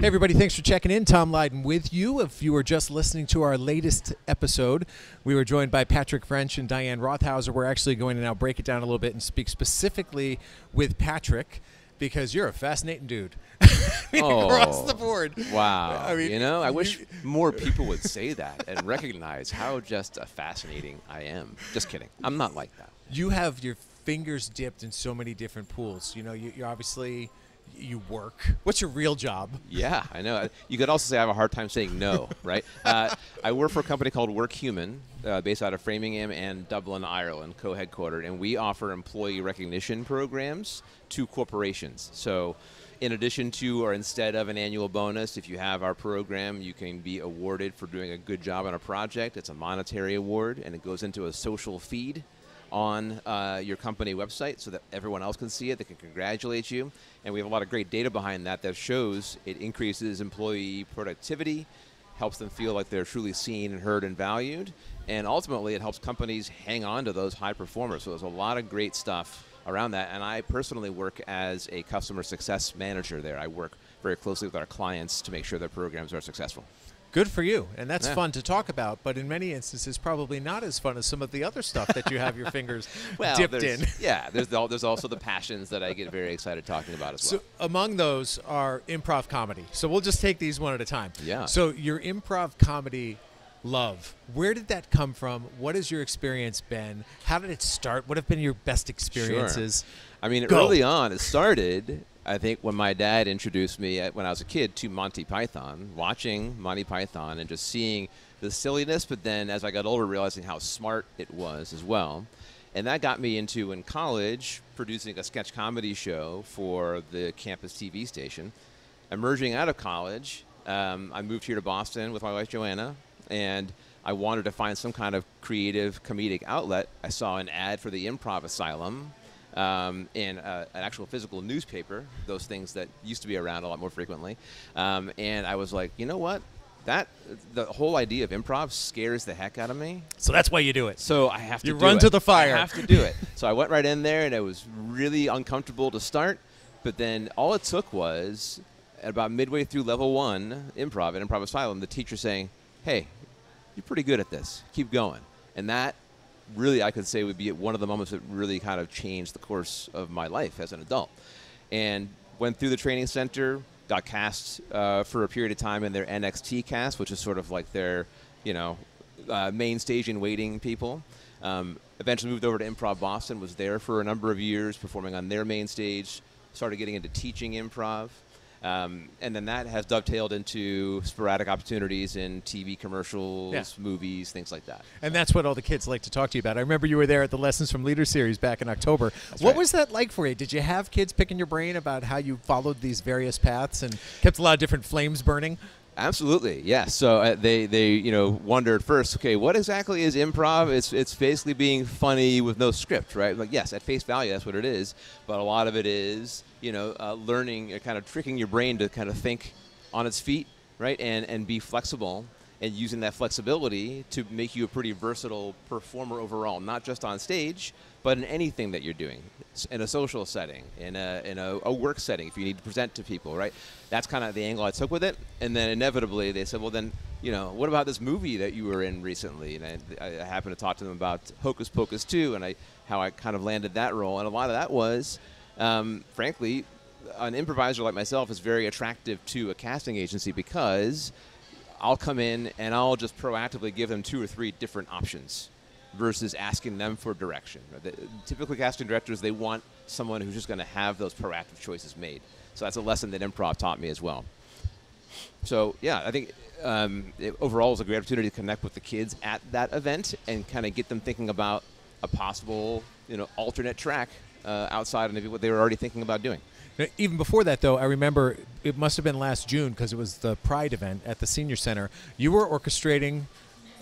Hey everybody, thanks for checking in. Tom Leyden with you. If you were just listening to our latest episode, we were joined by Patrick French and Diane Rothhauser. We're actually going to now break it down a little bit and speak specifically with Patrick because you're a fascinating dude. Across the board. Wow. I mean, I wish more people would say that and recognize how just fascinating I am. Just kidding. I'm not like that. You have your fingers dipped in so many different pools. You know, you're obviously... You work. What's your real job? Yeah, I know. You could also say I have a hard time saying no, right? I work for a company called WorkHuman, based out of Framingham and Dublin, Ireland, co-headquartered, and we offer employee recognition programs to corporations. So in addition to or instead of an annual bonus, if you have our program, you can be awarded for doing a good job on a project. It's a monetary award, and it goes into a social feed on your company website so that everyone else can see it. They can congratulate you. And we have a lot of great data behind that that shows it increases employee productivity, helps them feel like they're truly seen and heard and valued, and ultimately it helps companies hang on to those high performers. So there's a lot of great stuff around that. And I personally work as a customer success manager there. I work very closely with our clients to make sure their programs are successful. Good for you. And that's fun to talk about, but in many instances probably not as fun as some of the other stuff that you have your fingers dipped in. Yeah, there's also the passions that I get very excited talking about as well. So among those are improv comedy. So we'll just take these one at a time. Yeah. So your improv comedy love, where did that come from? What has your experience been? How did it start? What have been your best experiences? Sure. I mean, early on, it started, I think, when my dad introduced me when I was a kid to Monty Python, watching Monty Python and just seeing the silliness, but then as I got older, realizing how smart it was as well. And that got me into, in college, producing a sketch comedy show for the campus TV station. Emerging out of college, I moved here to Boston with my wife, Joanna, and I wanted to find some kind of creative comedic outlet. I saw an ad for the Improv Asylum in an actual physical newspaper, those things that used to be around a lot more frequently. And I was like, you know what? The whole idea of improv scares the heck out of me. So that's why you do it. So I have to do it. You run to the fire. I have to do it. So I went right in there, and it was really uncomfortable to start. But then all it took was, at about midway through level 1 improv at Improv Asylum, the teacher saying, hey, you're pretty good at this. Keep going. And that really, I could say, would be one of the moments that really kind of changed the course of my life as an adult. And went through the training center, got cast for a period of time in their NXT cast, which is sort of like their, main stage and waiting people. Eventually moved over to Improv Boston, was there for a number of years, performing on their main stage, started getting into teaching improv. And then that has dovetailed into sporadic opportunities in TV commercials, movies, things like that. And that's what all the kids like to talk to you about. I remember you were there at the Lessons from Leaders series back in October. What was that like for you? Did you have kids picking your brain about how you followed these various paths and kept a lot of different flames burning? Absolutely, yes. So they wondered first, okay, what exactly is improv? It's basically being funny with no script, right? Like, yes, at face value, that's what it is. But a lot of it is, learning, kind of tricking your brain to kind of think on its feet, right? And be flexible and using that flexibility to make you a pretty versatile performer overall, not just on stage, but in anything that you're doing, in a social setting, in a work setting, if you need to present to people, right? That's kind of the angle I took with it. And then inevitably they said, well, then, what about this movie that you were in recently? And I happened to talk to them about Hocus Pocus 2 and how I kind of landed that role. And a lot of that was, frankly, an improviser like myself is very attractive to a casting agency because I'll come in and I'll just proactively give them 2 or 3 different options versus asking them for direction. Typically, casting directors, they want someone who's just going to have those proactive choices made. So that's a lesson that improv taught me as well. So, yeah, I think overall it was a great opportunity to connect with the kids at that event and kind of get them thinking about a possible, alternate track outside of maybe what they were already thinking about doing. Even before that, though, I remember it must have been last June because it was the Pride event at the Senior Center. You were orchestrating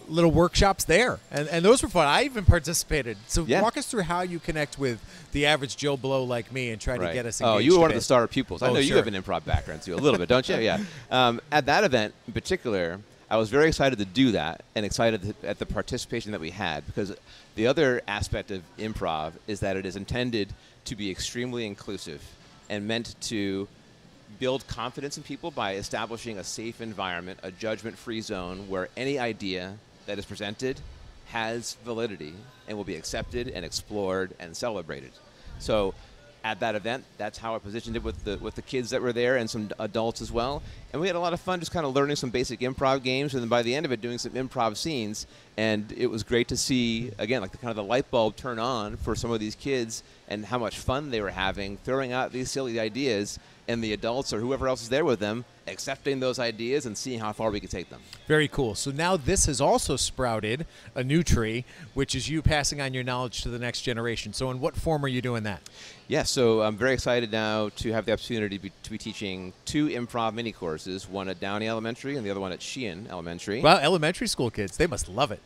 little workshops there, and those were fun. I even participated. So walk us through how you connect with the average Joe Blow like me and try to get us engaged. Oh, you were one of the star pupils. I know you have an improv background, too, a little bit, don't you? Yeah. At that event in particular, I was very excited to do that and excited at the participation that we had because the other aspect of improv is that it is intended to be extremely inclusive and meant to build confidence in people by establishing a safe environment, a judgment-free zone where any idea that is presented has validity and will be accepted and explored and celebrated. So at that event, that's how I positioned it with the kids that were there and some adults as well. And we had a lot of fun just kind of learning some basic improv games, and then by the end of it, doing some improv scenes. And it was great to see, again, like the kind of the light bulb turn on for some of these kids and how much fun they were having, throwing out these silly ideas, and the adults or whoever else is there with them accepting those ideas and seeing how far we could take them. Very cool. So now this has also sprouted a new tree, which is you passing on your knowledge to the next generation. So in what form are you doing that? Yeah, so I'm very excited now to have the opportunity to be teaching 2 improv mini courses, one at Downey Elementary and the other one at Sheehan Elementary. Wow, elementary school kids, they must love it.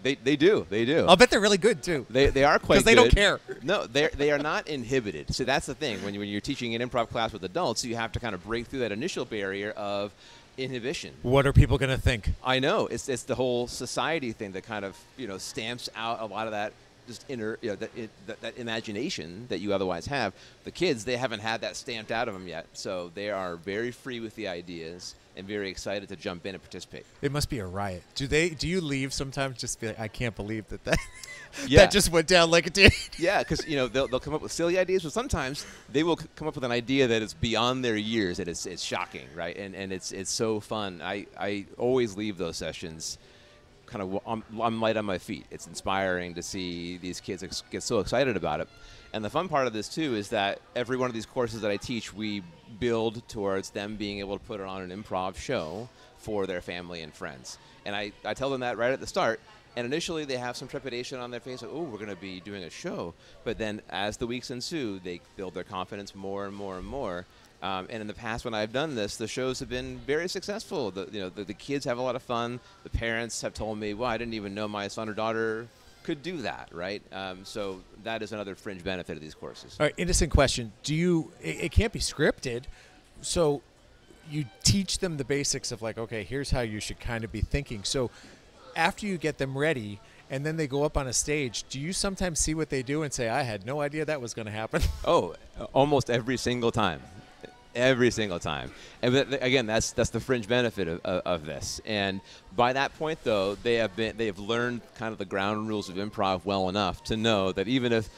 They do. I'll bet they're really good too. They are quite good. Because they don't care. No, they are not inhibited. So that's the thing. When you're teaching an improv class with adults, you have to kind of break through that initial barrier of inhibition. What are people going to think? I know. It's the whole society thing that kind of stamps out a lot of that just inner that imagination that you otherwise have. The kids, they haven't had that stamped out of them yet, so they are very free with the ideas and very excited to jump in and participate. It must be a riot. Do you leave sometimes just be like, I can't believe that Yeah. that just went down like it did? Yeah, because they'll come up with silly ideas, but sometimes they will come up with an idea that is beyond their years, and it's shocking, right? And it's so fun. I always leave those sessions kind of I'm light on my feet. It's inspiring to see these kids get so excited about it. And the fun part of this too is that every one of these courses that I teach, we build towards them being able to put it on an improv show for their family and friends. And I tell them that right at the start. And initially they have some trepidation on their face, like, oh, we're going to be doing a show. But then as the weeks ensue, they build their confidence more and more and more. And in the past, when I've done this, the shows have been very successful. The kids have a lot of fun. The parents have told me, well, I didn't even know my son or daughter could do that, right? So that is another fringe benefit of these courses. All right, innocent question. It can't be scripted, so you teach them the basics of like, okay, here's how you should kind of be thinking. So after you get them ready and then they go up on a stage, do you sometimes see what they do and say, I had no idea that was going to happen? Oh, almost every single time. Every single time. And again, that's the fringe benefit of this. And by that point, though, they have learned kind of the ground rules of improv well enough to know that even if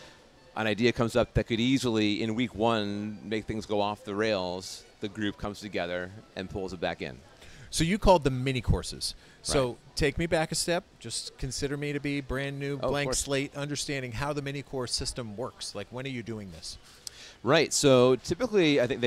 an idea comes up that could easily, in week 1, make things go off the rails, the group comes together and pulls it back in. So you called them mini courses. So Right. take me back a step. Just consider me to be brand new, Oh, of blank course. slate, understanding how the mini course system works. Like, when are you doing this? Right. So typically, I think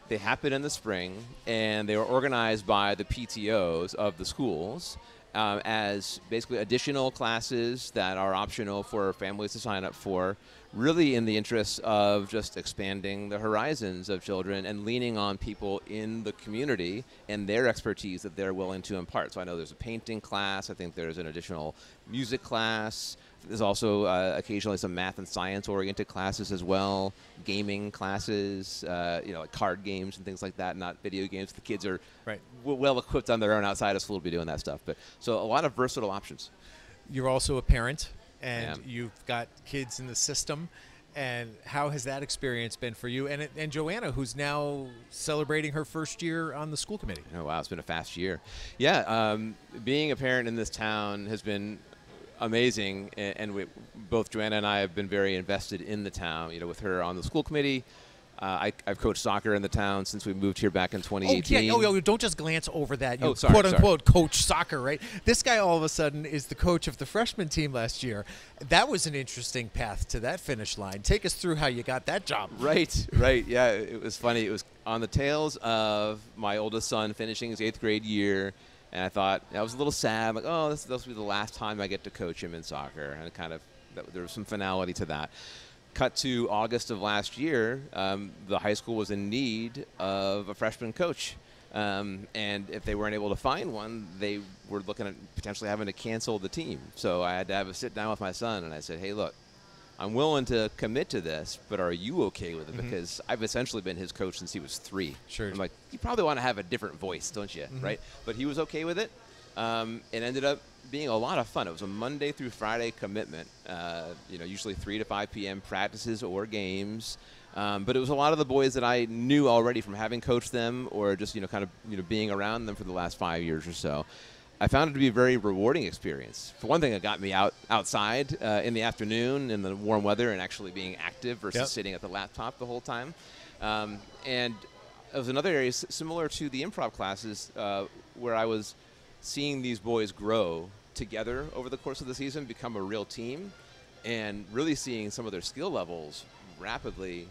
they happen in the spring, and they are organized by the PTOs of the schools as basically additional classes that are optional for families to sign up for, really in the interest of just expanding the horizons of children and leaning on people in the community and their expertise that they're willing to impart. So I know there's a painting class. I think there's an additional music class. There's also occasionally some math and science-oriented classes as well, gaming classes, like card games and things like that, not video games. The kids are Right. well-equipped on their own outside of school to be doing that stuff. But so a lot of versatile options. You're also a parent, and I am. you've got kids in the system. And how has that experience been for you? And Joanna, who's now celebrating her first year on the school committee. Oh, wow, it's been a fast year. Yeah, being a parent in this town has been amazing, and both Joanna and I have been very invested in the town. With her on the school committee, I've coached soccer in the town since we moved here back in 2018. Oh, yeah. Don't just glance over that. You sorry, quote unquote coach soccer, right? This guy all of a sudden is the coach of the freshman team last year. That was an interesting path to that finish line. Take us through how you got that job. Right. Yeah, it was funny. It was on the tails of my oldest son finishing his 8th grade year. And I thought, I was a little sad, like, oh, this will be the last time I get to coach him in soccer. And there was some finality to that. Cut to August of last year, the high school was in need of a freshman coach. And if they weren't able to find one, they were looking at potentially having to cancel the team. So I had to have a sit down with my son, and I said, hey, look, I'm willing to commit to this, but are you okay with it? Mm-hmm. Because I've essentially been his coach since he was 3. Sure. I'm like, you probably want to have a different voice, don't you? Mm-hmm. Right? But he was okay with it. It ended up being a lot of fun. It was a Monday through Friday commitment, usually 3 to 5 p.m. practices or games. But it was a lot of the boys that I knew already from having coached them or just, being around them for the last 5 years or so. I found it to be a very rewarding experience. For one thing, it got me outside in the afternoon in the warm weather and actually being active versus sitting at the laptop the whole time. And it was another area similar to the improv classes where I was seeing these boys grow together over the course of the season, become a real team, and really seeing some of their skill levels rapidly,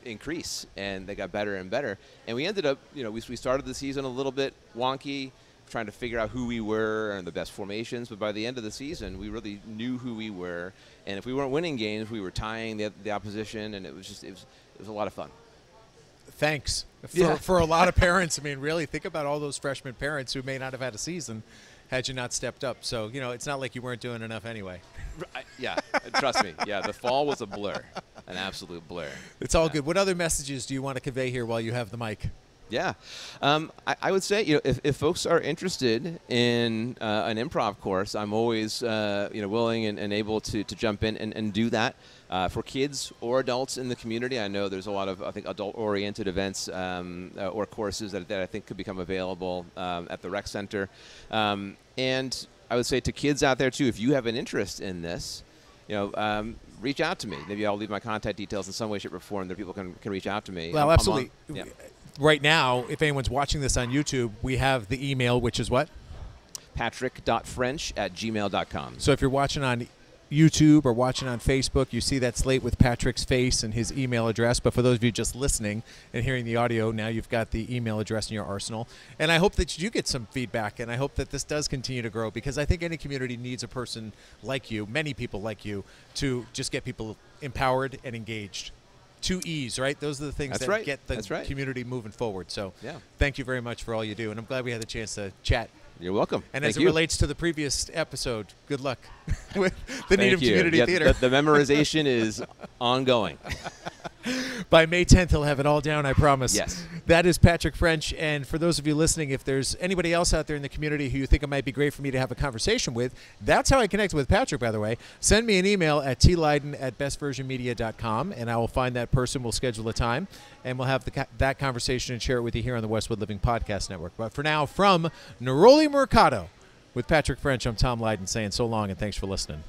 increase, and they got better and better. And we ended up, we started the season a little bit wonky, trying to figure out who we were and the best formations. But by the end of the season, we really knew who we were. And if we weren't winning games, we were tying the opposition, and it was a lot of fun. Thanks. For a lot of parents, I mean, really think about all those freshman parents who may not have had a season had you not stepped up. So, it's not like you weren't doing enough anyway. Yeah, trust me. Yeah, the fall was a blur, an absolute blur. It's all good. What other messages do you want to convey here while you have the mic? Yeah. I would say, if folks are interested in an improv course, I'm always, willing and able to jump in and do that. For kids or adults in the community, I know there's a lot of, I think, adult-oriented events or courses that I think could become available at the rec center. And I would say to kids out there, too, if you have an interest in this, reach out to me. Maybe I'll leave my contact details in some way, shape, or form that people can reach out to me. Well, absolutely. Right now, if anyone's watching this on YouTube, we have the email, which is what? patrick.french@gmail.com. So if you're watching on YouTube or watching on Facebook, you see that slate with Patrick's face and his email address. But for those of you just listening and hearing the audio, now you've got the email address in your arsenal. And I hope that you get some feedback, and I hope that this does continue to grow, because I think any community needs a person like you, many people like you, to just get people empowered and engaged. 2 E's, right? Those are the things that get the community moving forward. So thank you very much for all you do, and I'm glad we had the chance to chat. You're welcome. And as it relates to the previous episode, good luck with the Needham Community Theater. The memorization is ongoing. By May 10th, he'll have it all down, I promise. Yes. That is Patrick French. And for those of you listening, if there's anybody else out there in the community who you think it might be great for me to have a conversation with, that's how I connect with Patrick, by the way. Send me an email at tleyden@bestversionmedia.com, and I will find that person. We'll schedule a time, and we'll have that conversation and share it with you here on the Westwood Living Podcast Network. But for now, from Neroli, Mercato, with Patrick French, I'm Tom Leyden saying so long and thanks for listening.